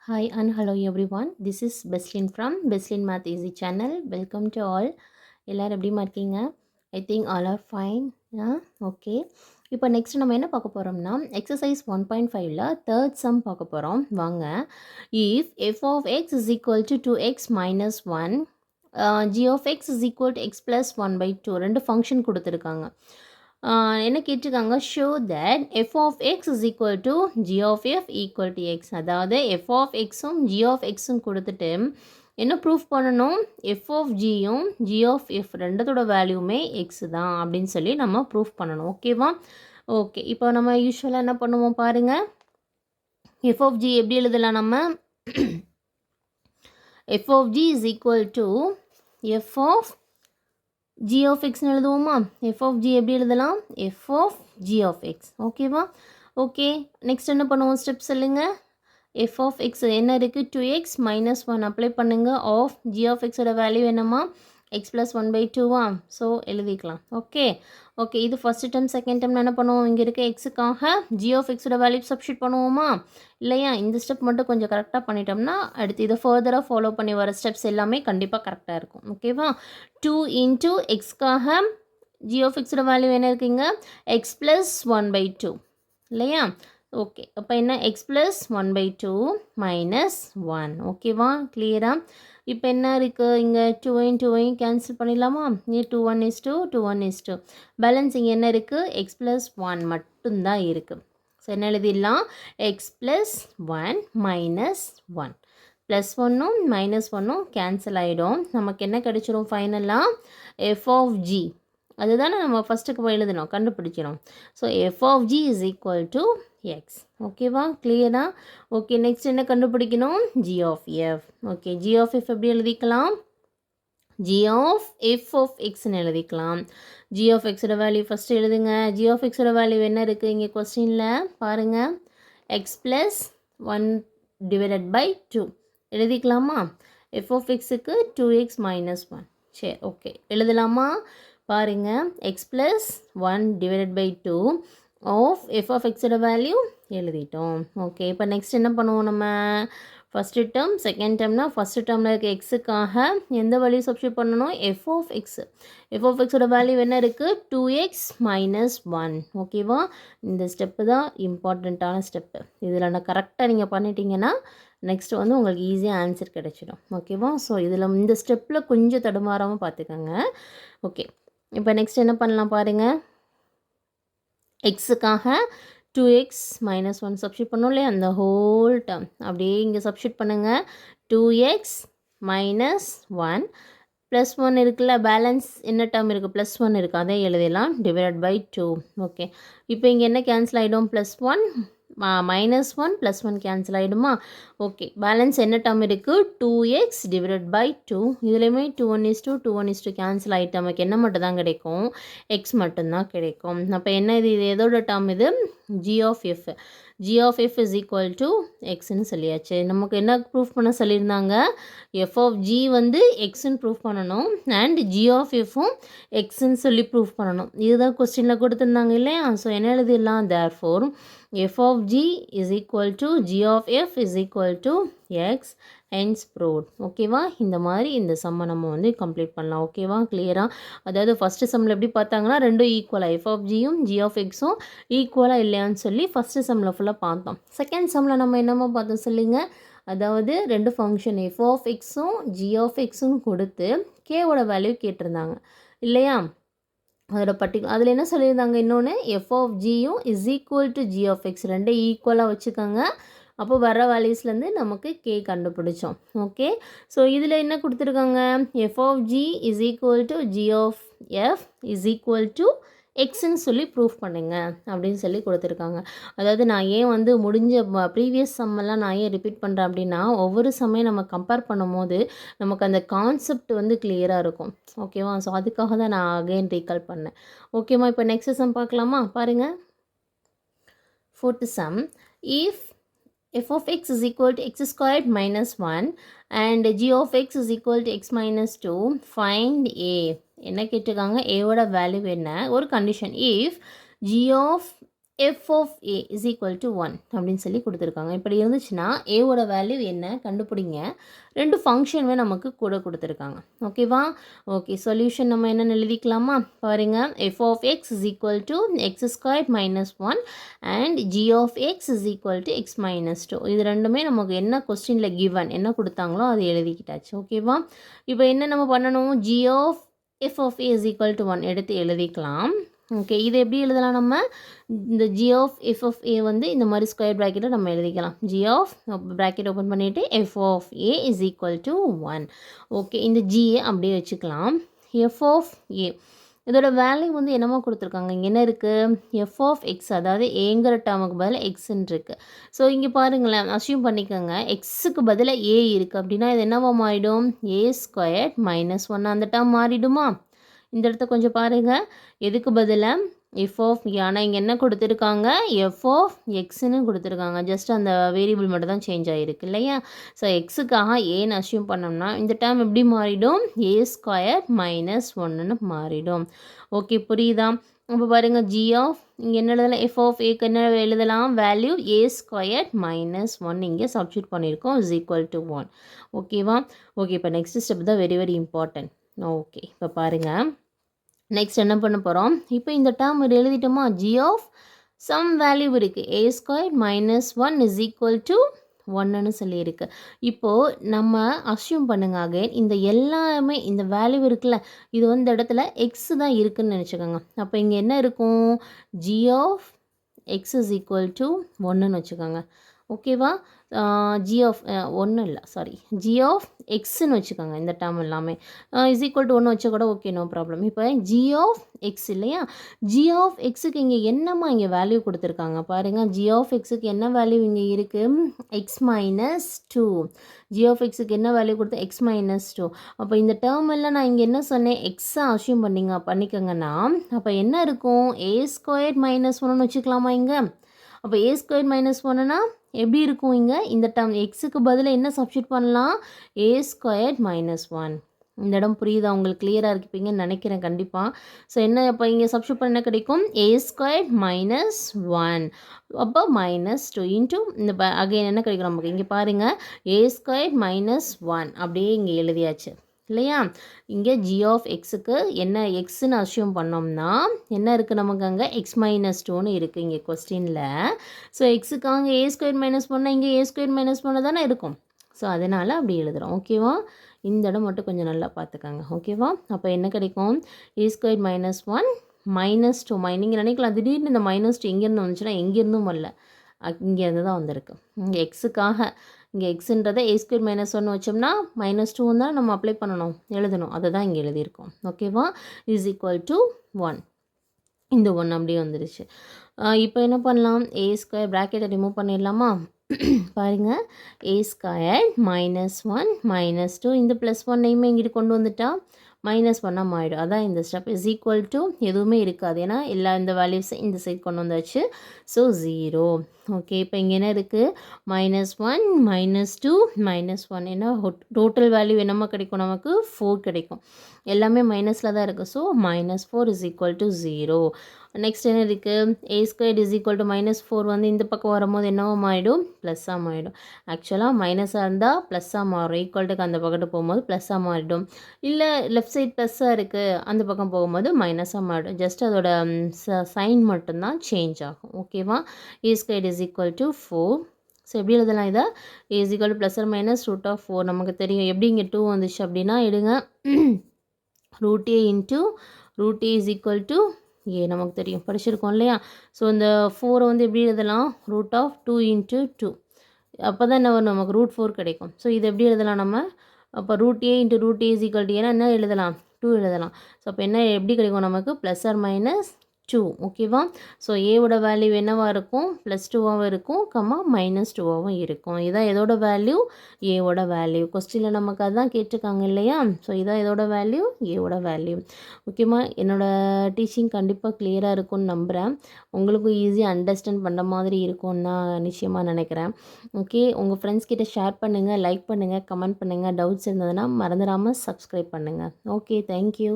Hi and hello everyone. This is Beslin from Beslin Math Easy channel. Welcome to all. எல்லாரும் எப்படிமா இருக்கீங்க? I think all are fine. Okay. இப்போ next நம்ம என்ன பார்க்க போகிறோம்னா எக்ஸசைஸ் 1.5ல தேர்ட் சம் பார்க்க போகிறோம். வாங்க. If f of X is equal to 2x minus 1 g of X is equal to x plus 1/2 ரெண்டு ஃபங்க்ஷன் கொடுத்துருக்காங்க. என்ன கேட்டிருக்காங்க, show that f of X is equal to G of f equal to x. அதாவது f of எக்ஸும் g of எக்ஸும் கொடுத்துட்டு என்ன proof பண்ணணும், எஃப் ஆஃப் ஜியும் ஜி ஆஃப் எஃப் ரெண்டத்தோட வேல்யூமே எக்ஸ் தான் அப்படின்னு சொல்லி நம்ம ப்ரூஃப் பண்ணணும். ஓகேவா? ஓகே. இப்போ நம்ம யூஸ்வலாக என்ன பண்ணுவோம் பாருங்கள். எஃப் ஆஃப் ஜி எப்படி எழுதலாம் நம்ம? F of G is equal to F of G of எக்ஸ்னு எழுதுவோமா? எஃப் ஆஃப் ஜி எப்படி எழுதலாம்? F of G of X. ஓகேவா? ஓகே. நெக்ஸ்ட் என்ன பண்ணுவோம், ஸ்டெப் சொல்லுங்கள். எஃப் ஆஃப் எக்ஸ் என்ன இருக்குது, 2x மைனஸ் 1 அப்ளை பண்ணுங்கள். ஆஃப் ஜி ஆஃப் எக்ஸோட வேல்யூ என்னம்மா, எக்ஸ் ப்ளஸ் 1/2 ஸோ எழுதிக்கலாம். ஓகே. ஓகே. இது ஃபஸ்ட்டு டேர்ம். செகண்ட் டேர்ம் என்ன பண்ணுவோம், இங்கே இருக்க எக்ஸுக்காக ஜி ஆஃப் எக்ஸோட வேல்யூ சப்ஸ்டியூட் பண்ணுவோமா இல்லையா? இந்த ஸ்டெப் மட்டும் கொஞ்சம் கரெக்டாக பண்ணிட்டோம்னா அடுத்து இதை ஃபர்தராக ஃபாலோ பண்ணி வர ஸ்டெப்ஸ் எல்லாமே கண்டிப்பாக கரெக்டாக இருக்கும். ஓகேவா? 2 இன்ட்டு எக்ஸ்க்காக ஜி ஆஃப் எக்ஸோட வேல்யூ என்ன இருக்குங்க, எக்ஸ் ப்ளஸ் 1/2 இல்லையா? ஓகே. அப்போ என்ன, எக்ஸ் ப்ளஸ் 1/2 மைனஸ் 1. ஓகேவா? கிளியராக? இப்போ என்ன இருக்குது, இங்கே 2ஐயும் கேன்சல் பண்ணிடலாமா? இங்கே 2 1 பேலன்ஸ் இங்கே என்ன இருக்குது, எக்ஸ் ப்ளஸ் 1 மட்டும்தான் இருக்குது. ஸோ என்ன எழுதிடலாம், எக்ஸ் ப்ளஸ் 1 மைனஸ் 1. ப்ளஸ் 1ம் மைனஸ் 1ம் கேன்சல் ஆகிடும். நமக்கு என்ன கிடைச்சிரும் ஃபைனலாக, எஃப் ஆஃப் ஜி. அதுதானே நம்ம ஃபஸ்ட்டுக்கு எழுதணும், கண்டுபிடிக்கணும். So F of G is equal to X. ஓகேவா? கிளியரா? ஓகே. நெக்ஸ்ட் என்ன கண்டுபிடிக்கணும், G of F. Okay. G of F எப்படி எழுதிக்கலாம், ஜி ஆஃப் எஃப் ஆஃப் எக்ஸ்ன்னு எழுதிக்கலாம். ஜி ஆஃப் எக்ஸோட வேல்யூ ஃபஸ்ட்டு எழுதுங்க. ஜி ஆஃப் எக்ஸோட வேல்யூ என்ன இருக்குது இங்கே கொஸ்டினில் பாருங்கள், எக்ஸ் ப்ளஸ் 1/2 எழுதிக்கலாமா? எஃப் ஆஃப் எக்ஸுக்கு 2x மைனஸ் 1. சரி, ஓகே. எழுதலாமா? பாருங்கள், X plus 1/2 of F of எக்ஸோட வேல்யூ எழுதிட்டோம். ஓகே. இப்போ நெக்ஸ்ட் என்ன பண்ணுவோம் நம்ம, ஃபஸ்ட்டு டேர்ம் செகண்ட் டேர்ம்னா ஃபஸ்ட்டு டேர்மில் இருக்க எக்ஸுக்காக எந்த வேல்யூ சப்ஸ்டியூட் பண்ணணும், F of X. F of எக்ஸோட வேல்யூ என்ன இருக்குது, 2x மைனஸ் 1. ஓகேவா? இந்த ஸ்டெப்பு தான் இம்பார்ட்டண்ட்டான ஸ்டெப்பு. இதில் நான் கரெக்டாக நீங்கள் பண்ணிட்டீங்கன்னா நெக்ஸ்ட்டு வந்து உங்களுக்கு ஈஸியாக ஆன்சர் கிடைச்சிடும். ஓகேவா? ஸோ இதில் இந்த ஸ்டெப்பில் கொஞ்சம் தடுமாறாமல் பார்த்துக்கோங்க. ஓகே. இப்போ நெக்ஸ்ட் என்ன பண்ணலாம் பாருங்கள், எக்ஸுக்காக 2x மைனஸ் 1 சப்ஸ்டியூட் பண்ணோம் இல்லையா, அந்த ஹோல் டேர்ம் அப்படியே இங்கே சப்ஸ்டியூட் பண்ணுங்கள். 2x மைனஸ் 1 ப்ளஸ் 1 இருக்குல்ல, பேலன்ஸ் என்ன டேர்ம் இருக்குது, ப்ளஸ் 1 இருக்குது, அதை எழுதலாம், /2. ஓகே. இப்போ இங்கே என்ன கேன்சல் ஆகிடும், ப்ளஸ் 1 மைனஸ் 1 ப்ளஸ் 1 கேன்சல் ஆகிடுமா? ஓகே. பேலன்ஸ் என்ன டேர்ம் இருக்குது, 2x /2. இதுலேயுமே 2 1 கேன்சல் ஆகிட்டு நமக்கு என்ன மட்டும் தான் கிடைக்கும், எக்ஸ் மட்டும்தான் கிடைக்கும். அப்போ என்ன இது எதோட டேர்ம், இது g of f. G of F is equal to எக்ஸ்ன்னு சொல்லியாச்சு. நமக்கு என்ன ப்ரூஃப் பண்ண சொல்லியிருந்தாங்க, எஃப் ஆஃப் ஜி வந்து எக்ஸ்ன்னு ப்ரூஃப் பண்ணணும் அண்ட் ஜி ஆஃப் எஃப்பும் எக்ஸ்ன்னு சொல்லி ப்ரூஃப் பண்ணணும். இதுதான் கொஸ்டினில் கொடுத்துருந்தாங்க இல்லையா? ஸோ என்ன எழுதிடலாம், therefore F of G is equal to G of F is equal to X, hence proved. ஓகேவா? இந்த மாதிரி இந்த சம்மை நம்ம வந்து கம்ப்ளீட் பண்ணலாம். ஓகேவா? கிளியராக? அதாவது ஃபஸ்ட்டு சம்மில் எப்படி பார்த்தாங்கன்னா ரெண்டும் ஈக்குவலாக, எஃப் ஆஃப் ஜியும் ஜி ஆஃப் எக்ஸும் ஈக்குவலாக இல்லையான்னு சொல்லி ஃபஸ்ட்டு சம்மில் ஃபுல்லாக பார்த்தோம். செகண்ட் சம்மில் நம்ம என்னமோ பார்த்தோம் சொல்லுங்க, அதாவது ரெண்டு ஃபங்க்ஷன் எஃப் ஆஃப் எக்ஸும் ஜி ஆஃப் எக்ஸும் கொடுத்து கேவோட வேல்யூ கேட்டிருந்தாங்க இல்லையா? அதோட அதில் என்ன சொல்லியிருந்தாங்க, இன்னொன்று எஃப் ஆஃப் ஜியும் is equal to G of x ரெண்டே ஈக்குவலாக வச்சுக்கோங்க. அப்போ வர வேல்யூஸ்லேருந்து நமக்கு கே கண்டுபிடிச்சோம். ஓகே. ஸோ இதில் என்ன கொடுத்துருக்காங்க, f of G is equal to G of F is equal to எக்ஸ்ன்னு சொல்லி ப்ரூஃப் பண்ணுங்க அப்படின்னு சொல்லி கொடுத்துருக்காங்க. அதாவது நான் ஏன் வந்து முடிஞ்ச ப்ரீவியஸ் சம்மெல்லாம் நான் ஏன் ரிப்பீட் பண்ணுறேன் அப்படின்னா, ஒவ்வொரு சம்மையும் நம்ம கம்பேர் பண்ணும்போது நமக்கு அந்த கான்செப்ட் வந்து கிளியராக இருக்கும். ஓகேவா? ஸோ அதுக்காக தான் நான் அகைன் ரீகால் பண்ணேன். ஓகேம்மா. இப்போ நெக்ஸ்ட் சம் பார்க்கலாமா? பாருங்கள். Fourth some, if f of x is equal to x squared minus 1 and g of x is equal to x minus 2, find a. என்ன கேட்டிருக்காங்க, a ஓட வேல்யூ என்ன, ஒரு condition, if g of F of A is equal to 1 அப்படின்னு சொல்லி கொடுத்துருக்காங்க. இப்படி இருந்துச்சுன்னா ஏவோட வேல்யூ என்ன கண்டுபிடிங்க. 2 ஃபங்க்ஷனுமே நமக்கு கூட கொடுத்துருக்காங்க. ஓகேவா? ஓகே, சொல்யூஷன் நம்ம என்னென்னு எழுதிக்கலாமா? பாருங்கள், F of X is equal to X square minus 1 and G of X is equal to X minus 2. இது ரெண்டுமே நமக்கு என்ன கொஸ்டினில் கிவன் என்ன கொடுத்தாங்களோ அது எழுதிக்கிட்டாச்சு. ஓகேவா? இப்போ என்ன நம்ம பண்ணணும்? G of F of A is equal to 1 எடுத்து எழுதிக்கலாம். ஓகே, இது எப்படி எழுதலாம்? நம்ம இந்த G of F of A வந்து இந்த மாதிரி ஸ்கொயர் ப்ராக்கெட்டை நம்ம எழுதிக்கலாம். ஜி ஆஃப் ப்ராக்கெட் ஓப்பன் பண்ணிவிட்டு F of A is equal to 1. Okay, இந்த ஜியை அப்படியே வச்சுக்கலாம். எஃப் ஆஃப் ஏ இதோட வேல்யூ வந்து என்னமோ கொடுத்துருக்காங்க. இங்கே என்ன இருக்குது? எஃப் ஆஃப் எக்ஸ், அதாவது ஏங்கிற டேர்முக்கு பதில் எக்ஸ்ன்னு இருக்குது. ஸோ இங்கே பாருங்களேன், அஸ்யூம் பண்ணிக்கோங்க எக்ஸுக்கு பதிலாக ஏ இருக்குது அப்படின்னா இது என்னவா மாறிடும்? ஏ ஸ்கொயர் மைனஸ் 1 அந்த டேர்ம் மாறிடுமா? இந்த இடத்த கொஞ்சம் பாருங்கள், எதுக்கு பதிலாக எஃப் ஆஃப் ஏ, ஆனால் இங்கே என்ன கொடுத்துருக்காங்க? எஃப் ஆஃப் எக்ஸ்ன்னு கொடுத்துருக்காங்க. ஜஸ்ட் அந்த வேரியபிள் மட்டும் தான் சேஞ்ச் ஆகிருக்கு இல்லையா? ஸோ எக்ஸுக்காக ஏன்னு அஸ்யூம் பண்ணோம்னா இந்த டேர்ம் எப்படி மாறிடும்? ஏ ஸ்கொயர் மைனஸ் 1ன்னு மாறிடும். ஓகே, புரியுதா? அப்போ பாருங்கள், ஜி ஆஃப் இங்கே என்ன எழுதலாம்? எஃப் ஆஃப் ஏக்கு என்ன எழுதலாம்? வேல்யூ ஏ ஸ்கொயர் மைனஸ் 1 இங்கே சப்ஸ்டியூட் பண்ணியிருக்கோம் இஸ் ஈக்குவல் டு 1. ஓகேவா? ஓகே, இப்போ நெக்ஸ்ட் ஸ்டெப் தான் வெரி வெரி இம்பார்ட்டன்ட். ஓகே, இப்போ பாருங்கள், நெக்ஸ்ட் என்ன பண்ண போகிறோம்? இப்போ இந்த டேர்ம் எழுதிட்டோமா? ஜி ஆஃப் சம் வேல்யூ இருக்குது a square minus 1 is equal to 1ன்னு சொல்லியிருக்கு. இப்போது நம்ம அஸ்யூம் பண்ணுங்க அகைன் இந்த எல்லாமே இந்த வேல்யூ இருக்குல்ல, இது வந்து இந்த இடத்துல எக்ஸ் தான் இருக்குதுன்னு நினச்சிக்கோங்க. அப்போ இங்கே என்ன இருக்கும்? G of X is equal to 1ன்னு வச்சுக்கோங்க. ஓகேவா? ஜி ஆஃப் ஒன்றும் இல்லை, சாரி, ஜி ஆஃப் எக்ஸ்ன்னு வச்சுக்கோங்க. இந்த டேர்ம் எல்லாமே இஸ் ஈக்குவல் டு 1 வச்சா கூட ஓகே, நோ ப்ராப்ளம். இப்போ ஜி ஆஃப் எக்ஸ் இல்லையா? ஜி ஆஃப் எக்ஸுக்கு இங்கே என்னம்மா இங்கே வேல்யூ கொடுத்துருக்காங்க பாருங்கள். ஜி ஆஃப் எக்ஸுக்கு என்ன வேல்யூ இங்கே இருக்குது? X minus 2. ஜி ஆஃப் எக்ஸுக்கு என்ன வேல்யூ கொடுத்து? X minus 2. அப்போ இந்த டேர்ம் எல்லாம் நான் இங்கே என்ன சொன்னேன்? எக்ஸை அஸ்யூம் பண்ணிக்கோங்கன்னா அப்போ என்ன இருக்கும்? ஏ ஸ்கொயர் மைனஸ் 1ன்னு வச்சுக்கலாமா இங்கே? அப்போ ஏ ஸ்கொயர் மைனஸ் 1னா எப்படி இருக்கும்? இங்கே இந்த டேர்ம் எக்ஸுக்கு பதிலாக என்ன சப்ஸ்டியூட் பண்ணலாம்? ஏ ஸ்கொயர் மைனஸ் 1. இந்த இடம் புரியுதா? உங்களுக்கு கிளியராக இருப்பீங்கன்னு நினைக்கிறேன் கண்டிப்பாக. ஸோ என்ன இப்போ இங்கே சப்ஸ்டியூட் பண்ண கிடைக்கும்? ஏ ஸ்கொயர் மைனஸ் 1 அப்போ மைனஸ் 2 இன்ட்டு இந்த அகைன் என்ன கிடைக்கும் நமக்கு? இங்கே பாருங்கள், ஏ ஸ்கொயர் மைனஸ் 1 அப்படியே இங்கே எழுதியாச்சு இல்லையா? இங்கே ஜி ஆஃப் எக்ஸுக்கு என்ன எக்ஸ்ன்னு அஸ்யூம் பண்ணோம்னா என்ன இருக்குது நமக்கு? அங்கே எக்ஸ் மைனஸ் 2ன்னு இருக்குது இங்கே கொஸ்டினில். ஸோ எக்ஸுக்காக ஏ ஸ்கொயர் மைனஸ் 1 இங்கே ஏ ஸ்கொயர் மைனஸ் 1 தானே இருக்கும். ஸோ அதனால் அப்படி எழுதுகிறோம். ஓகேவா? இந்த இடம் மட்டும் கொஞ்சம் நல்லா பார்த்துக்காங்க. ஓகேவா? அப்போ என்ன கிடைக்கும்? ஏ ஸ்கொயர் மைனஸ் 1 மைனஸ் 2 நீங்கள் நினைக்கலாம் திடீர்னு இந்த மைனஸ் 2 எங்கேருந்து வந்துச்சுன்னா எங்கேருந்தும் வரல, இங்கேருந்து தான் வந்திருக்கு. இங்கே எக்ஸுக்காக இங்கே எக்ஸுன்றதை ஏ ஸ்கொயர் மைனஸ் 1 வச்சோம்னா மைனஸ் 2 தான் நம்ம அப்ளை பண்ணணும், எழுதணும். அதை தான் இங்கே எழுதியிருக்கோம். ஓகேவா? Is equal to 1. இந்த 1 அப்படியே வந்துடுச்சு. இப்போ என்ன பண்ணலாம்? ஏ ஸ்கொயர் ப்ராக்கெட்டை ரிமூவ் பண்ணிடலாமா? பாருங்கள், ஏ ஸ்கொயர் மைனஸ் 1 மைனஸ் 2 இந்த ப்ளஸ் 1 இங்கிட்டு கொண்டு வந்துட்டா மைனஸ் 1 ஆகிடும். அதான் இந்த ஸ்டெப். இஸ் ஈக்குவல் டு எதுவுமே இருக்காது, ஏன்னா எல்லா இந்த வேல்யூஸை இந்த சைட் கொண்டு வந்தாச்சு. ஸோ 0. ஓகே, இப்போ இங்கே என்ன இருக்குது? மைனஸ் 1 மைனஸ் 2 மைனஸ் 1 ஏன்னா டோட்டல் வேல்யூ என்னமா கிடைக்கும்? நமக்கு 4 கிடைக்கும். எல்லாமே மைனஸில் தான் இருக்குது. So minus 4 is equal to 0. Next என்ன இருக்குது? A square is equal to minus 4 வந்து இந்த பக்கம் வரும்போது என்னவோ மாறிடும்? ப்ளஸ்ஸாக மாறிடும். ஆக்சுவலாக மைனஸாக இருந்தால் ப்ளஸ்ஸாக மாறும், ஈக்குவல்ட்டுக்கு அந்த பக்கத்து போகும்போது ப்ளஸ்ஸாக மாறிடும். இல்லை லெஃப்ட் சைட் ப்ளஸ்ஸாக இருக்குது, அந்த பக்கம் போகும்போது மைனஸாக மாறிடும். ஜஸ்ட் அதோட சைன் மட்டும்தான் சேஞ்ச் ஆகும். ஓகேவா? A square is equal to 4. So எப்படி எழுதலாம் இதை? A is equal to plus or minus root of 4. நமக்கு தெரியும் எப்படி இங்கே 2 வந்துச்சு அப்படின்னா எடுங்க, root A into root A is equal to a நமக்கு தெரியும், படிச்சிருக்கோம் இல்லையா? ஸோ இந்த 4 வந்து எப்படி எழுதலாம்? Root of 2 into 2. அப்போ தான் என்ன வரும்? நமக்கு ரூட் 4 கிடைக்கும். ஸோ இது எப்படி எழுதலாம் நம்ம? அப்போ root A into root A is equal to ஏன்னா என்ன எழுதலாம்? 2 எழுதலாம். ஸோ அப்போ என்ன எப்படி கிடைக்கும் நமக்கு? Plus or minus 2. ஓகேவா? ஸோ ஏவோட வேல்யூ என்னவாக இருக்கும்? ப்ளஸ் 2வாகவும் இருக்கும், மைனஸ் 2வாகவும் இருக்கும். இதான் எதோட வேல்யூ? ஏவோட வேல்யூ. கொஸ்டினில் நமக்கு அதுதான் கேட்டிருக்காங்க இல்லையா? ஸோ இதான் எதோட வேல்யூ? ஏவோட வேல்யூ. ஓகேம்மா, என்னோடய டீச்சிங் கண்டிப்பாக கிளியராக இருக்கும்னு நம்புகிறேன். உங்களுக்கும் ஈஸியாக அண்டர்ஸ்டாண்ட் பண்ணுற மாதிரி இருக்கும்னு நான் நிச்சயமாக நினைக்கிறேன். ஓகே, உங்கள் ஃப்ரெண்ட்ஸ் கிட்ட ஷேர் பண்ணுங்கள், லைக் பண்ணுங்கள், கமெண்ட் பண்ணுங்கள். டவுட்ஸ் இருந்ததுன்னா மறந்துடாமல் சப்ஸ்கிரைப் பண்ணுங்கள். Okay, thank you.